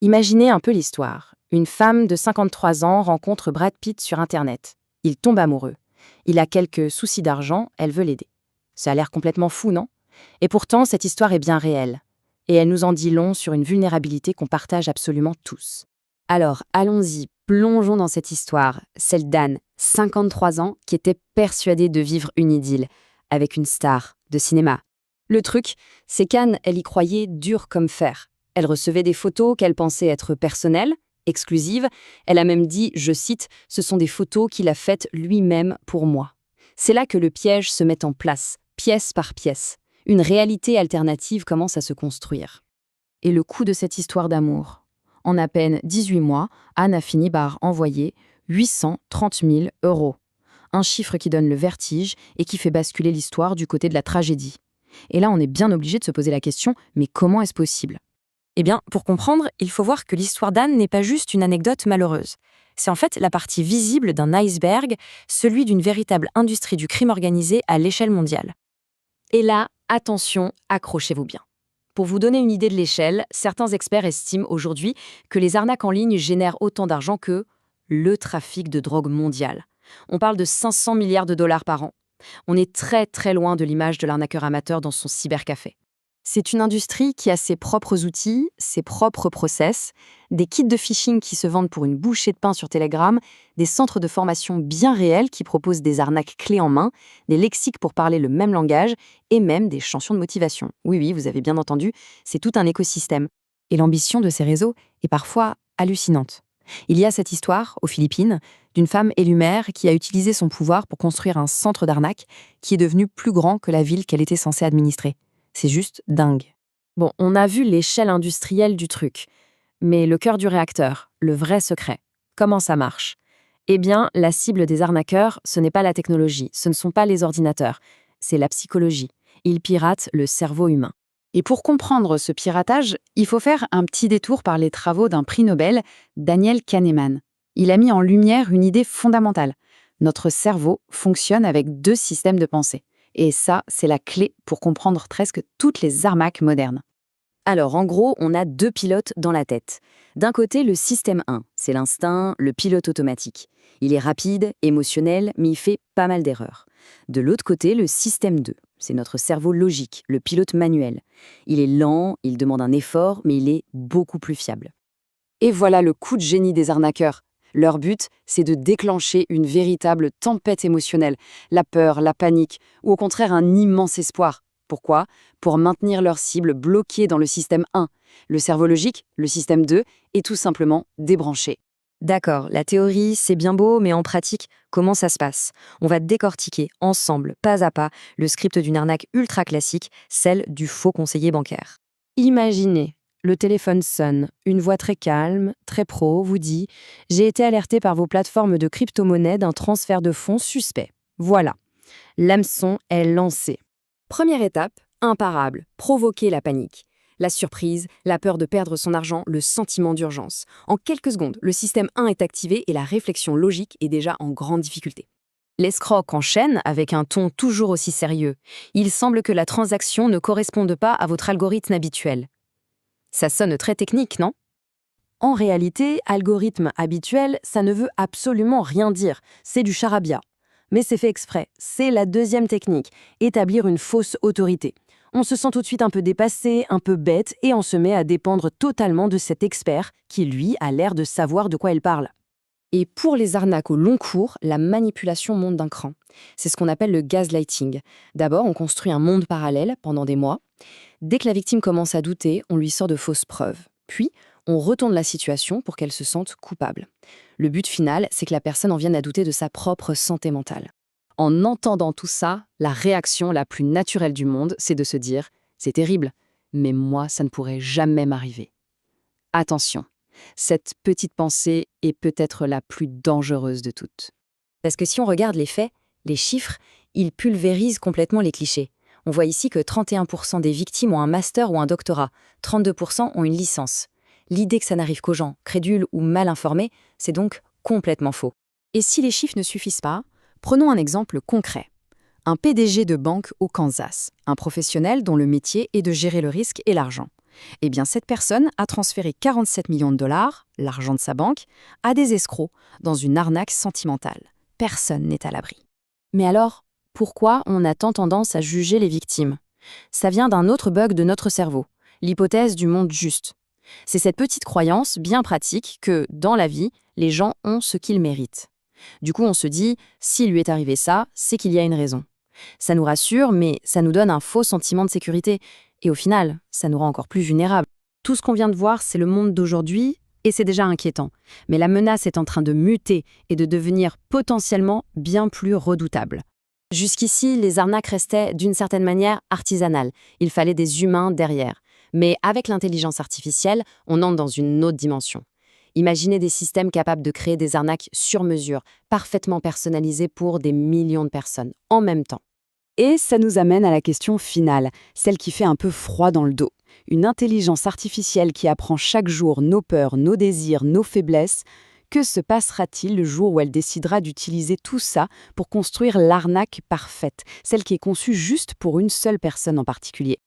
Imaginez un peu l'histoire. Une femme de 53 ans rencontre Brad Pitt sur Internet. Il tombe amoureux. Il a quelques soucis d'argent, elle veut l'aider. Ça a l'air complètement fou, non? Et pourtant, cette histoire est bien réelle. Et elle nous en dit long sur une vulnérabilité qu'on partage absolument tous. Alors, allons-y, plongeons dans cette histoire, celle d'Anne, 53 ans, qui était persuadée de vivre une idylle, avec une star de cinéma. Le truc, c'est qu'Anne, elle y croyait dur comme fer. Elle recevait des photos qu'elle pensait être personnelles, exclusives. Elle a même dit, je cite, « Ce sont des photos qu'il a faites lui-même pour moi ». C'est là que le piège se met en place, pièce par pièce. Une réalité alternative commence à se construire. Et le coût de cette histoire d'amour? En à peine 18 mois, Anne a fini par envoyer 830 000 euros. Un chiffre qui donne le vertige et qui fait basculer l'histoire du côté de la tragédie. Et là, on est bien obligé de se poser la question, mais comment est-ce possible? Eh bien, pour comprendre, il faut voir que l'histoire d'Anne n'est pas juste une anecdote malheureuse. C'est en fait la partie visible d'un iceberg, celui d'une véritable industrie du crime organisé à l'échelle mondiale. Et là, attention, accrochez-vous bien. Pour vous donner une idée de l'échelle, certains experts estiment aujourd'hui que les arnaques en ligne génèrent autant d'argent que le trafic de drogue mondial. On parle de 500 milliards de dollars par an. On est très très loin de l'image de l'arnaqueur amateur dans son cybercafé. C'est une industrie qui a ses propres outils, ses propres process, des kits de phishing qui se vendent pour une bouchée de pain sur Telegram, des centres de formation bien réels qui proposent des arnaques clés en main, des lexiques pour parler le même langage et même des chansons de motivation. Oui, oui, vous avez bien entendu, c'est tout un écosystème. Et l'ambition de ces réseaux est parfois hallucinante. Il y a cette histoire, aux Philippines, d'une femme élue maire qui a utilisé son pouvoir pour construire un centre d'arnaque qui est devenu plus grand que la ville qu'elle était censée administrer. C'est juste dingue. Bon, on a vu l'échelle industrielle du truc. Mais le cœur du réacteur, le vrai secret, comment ça marche? Eh bien, la cible des arnaqueurs, ce n'est pas la technologie, ce ne sont pas les ordinateurs, c'est la psychologie. Ils piratent le cerveau humain. Et pour comprendre ce piratage, il faut faire un petit détour par les travaux d'un prix Nobel, Daniel Kahneman. Il a mis en lumière une idée fondamentale. Notre cerveau fonctionne avec deux systèmes de pensée. Et ça, c'est la clé pour comprendre presque toutes les arnaques modernes. Alors, en gros, on a deux pilotes dans la tête. D'un côté, le système 1, c'est l'instinct, le pilote automatique. Il est rapide, émotionnel, mais il fait pas mal d'erreurs. De l'autre côté, le système 2, c'est notre cerveau logique, le pilote manuel. Il est lent, il demande un effort, mais il est beaucoup plus fiable. Et voilà le coup de génie des arnaqueurs. Leur but, c'est de déclencher une véritable tempête émotionnelle, la peur, la panique, ou au contraire un immense espoir. Pourquoi? Pour maintenir leur cible bloquée dans le système 1. Le cerveau logique, le système 2, est tout simplement débranché. D'accord, la théorie, c'est bien beau, mais en pratique, comment ça se passe? On va décortiquer ensemble, pas à pas, le script d'une arnaque ultra classique, celle du faux conseiller bancaire. Imaginez, le téléphone sonne, une voix très calme, très pro, vous dit « J'ai été alerté par vos plateformes de crypto-monnaie d'un transfert de fonds suspect. » Voilà, l'hameçon est lancé. Première étape, imparable, provoquer la panique. La surprise, la peur de perdre son argent, le sentiment d'urgence. En quelques secondes, le système 1 est activé et la réflexion logique est déjà en grande difficulté. L'escroc enchaîne avec un ton toujours aussi sérieux. Il semble que la transaction ne corresponde pas à votre algorithme habituel. Ça sonne très technique, non? En réalité, algorithme habituel, ça ne veut absolument rien dire. C'est du charabia. Mais c'est fait exprès. C'est la deuxième technique, établir une fausse autorité. On se sent tout de suite un peu dépassé, un peu bête, et on se met à dépendre totalement de cet expert qui, lui, a l'air de savoir de quoi il parle. Et pour les arnaques au long cours, la manipulation monte d'un cran. C'est ce qu'on appelle le gaslighting. D'abord, on construit un monde parallèle pendant des mois. Dès que la victime commence à douter, on lui sort de fausses preuves. Puis, on retourne la situation pour qu'elle se sente coupable. Le but final, c'est que la personne en vienne à douter de sa propre santé mentale. En entendant tout ça, la réaction la plus naturelle du monde, c'est de se dire « c'est terrible, mais moi, ça ne pourrait jamais m'arriver ». Attention, cette petite pensée est peut-être la plus dangereuse de toutes. Parce que si on regarde les faits, les chiffres, ils pulvérisent complètement les clichés. On voit ici que 31% des victimes ont un master ou un doctorat, 32% ont une licence. L'idée que ça n'arrive qu'aux gens crédules ou mal informés, c'est donc complètement faux. Et si les chiffres ne suffisent pas, prenons un exemple concret. Un PDG de banque au Kansas, un professionnel dont le métier est de gérer le risque et l'argent. Eh bien, cette personne a transféré 47 millions de dollars, l'argent de sa banque, à des escrocs dans une arnaque sentimentale. Personne n'est à l'abri. Mais alors, pourquoi on a tant tendance à juger les victimes? Ça vient d'un autre bug de notre cerveau, l'hypothèse du monde juste. C'est cette petite croyance bien pratique que, dans la vie, les gens ont ce qu'ils méritent. Du coup, on se dit, s'il lui est arrivé ça, c'est qu'il y a une raison. Ça nous rassure, mais ça nous donne un faux sentiment de sécurité. Et au final, ça nous rend encore plus vulnérables. Tout ce qu'on vient de voir, c'est le monde d'aujourd'hui, et c'est déjà inquiétant. Mais la menace est en train de muter et de devenir potentiellement bien plus redoutable. Jusqu'ici, les arnaques restaient d'une certaine manière artisanales. Il fallait des humains derrière. Mais avec l'intelligence artificielle, on entre dans une autre dimension. Imaginez des systèmes capables de créer des arnaques sur mesure, parfaitement personnalisées pour des millions de personnes, en même temps. Et ça nous amène à la question finale, celle qui fait un peu froid dans le dos. Une intelligence artificielle qui apprend chaque jour nos peurs, nos désirs, nos faiblesses. Que se passera-t-il le jour où elle décidera d'utiliser tout ça pour construire l'arnaque parfaite, celle qui est conçue juste pour une seule personne en particulier?